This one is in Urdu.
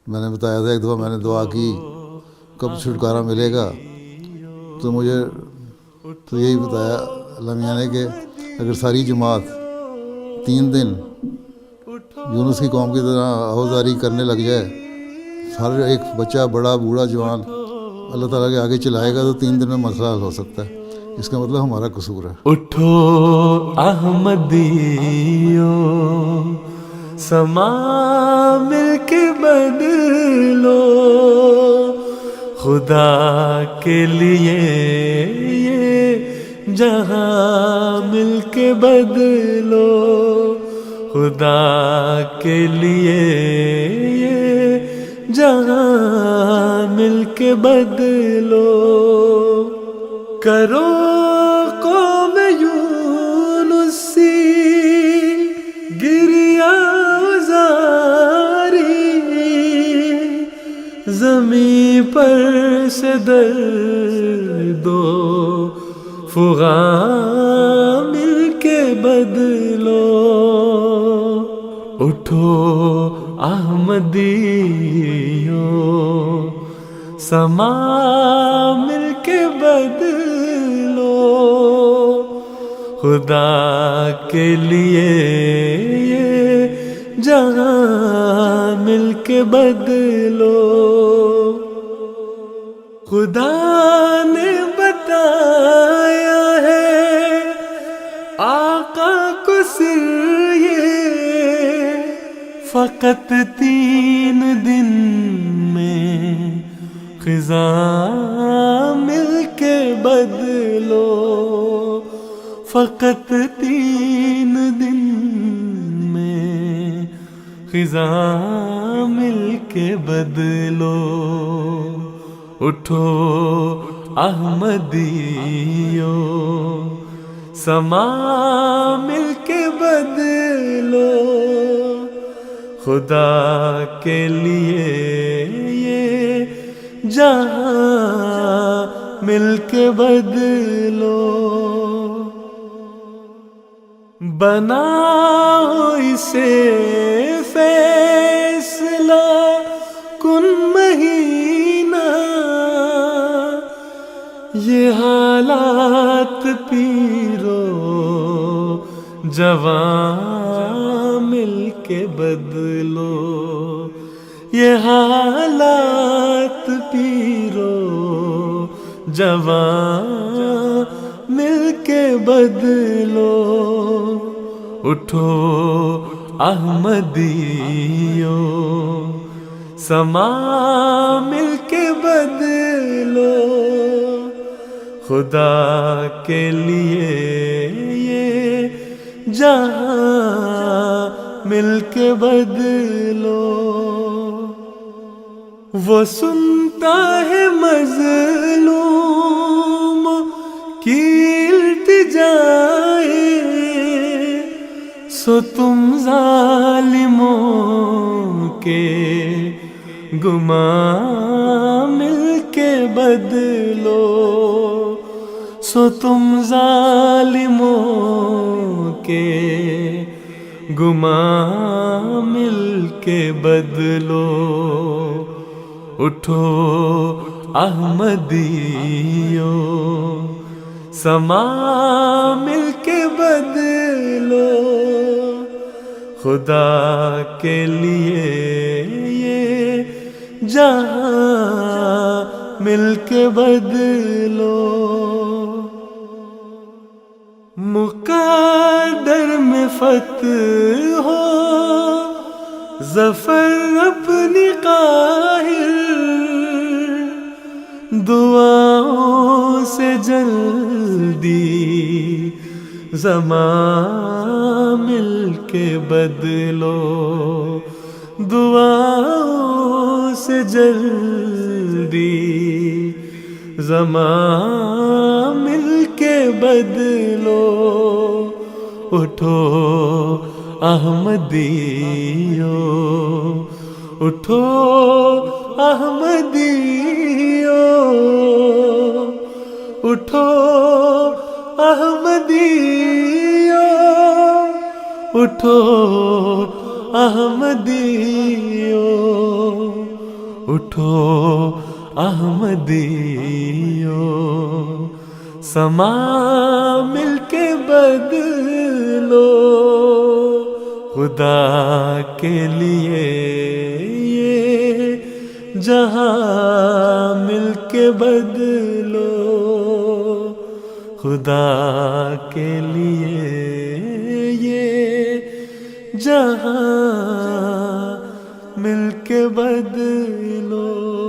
میں نے بتایا تھا ایک دفعہ میں نے دعا کی کب چھٹکارا ملے گا، تو مجھے تو یہی بتایا اللہ میاں نے کہ اگر ساری جماعت 3 دن یونس کی قوم کی طرح آوازاری کرنے لگ جائے، ہر ایک بچہ بڑا بوڑھا جوان اللہ تعالیٰ کے آگے چلائے گا تو 3 دن میں مسئلہ حل ہو سکتا ہے۔ اس کا مطلب ہمارا قصور ہے۔ اٹھو احمدیو، سما مل کے بدلو، خدا کے لیے یہ جہاں مل کے بدلو، خدا کے لیے یہ جہاں مل کے بدلو، کرو قوم یونس سی گریہ زاری، زمین پر سے درد و فغاں مل کے بدلو، اٹھو احمدیو، سما مل کے بدلو، خدا کے لیے یہ جہاں مل کے بدلو، خدا نے بتایا ہے آقا کو سر یہ، فقط 3 دن میں خزاں مل کے بدلو، فقط 3 دن میں خزاں مل کے بدلو، اٹھو احمدیو، سما مل کے بدلو، خدا کے لیے یہ جہاں مل کے بدلو، بناؤ اسے فیصلہ کن مہینہ، یہ حالات پیرو جوان مل کے بدلو، یہ حالات پیرو جوان مل کے بدلو، اٹھو احمدیو، سما مل کے بدلو، خدا کے لیے یہ جہاں مل کے بدلو، وہ سنتا ہے مظلوم کی التجائے، سو تم ظالموں کے گماں مل کے بدلو، سو تم ظالموں کے گماں مل کے بدلو، اٹھو احمدیو، سما مل کے بدلو، خدا کے لیے یہ جہاں مل کے بدلو، مقدر میں فتح ہو ظفر اپنی قاہر، دعاؤں سے جلدی زمان مل کے بدلو، دعاؤں سے جلدی زمان مل کے بدلو، اٹھو احمدیو، اٹھو احمدیو، اٹھو احمدیو، اٹھو احمدیو، اٹھو احمدیو سما مل کے بدلو خدا کے لیے یہ جہاں مل کے بدلو خدا کے لیے یہ جہاں مل کے بدلو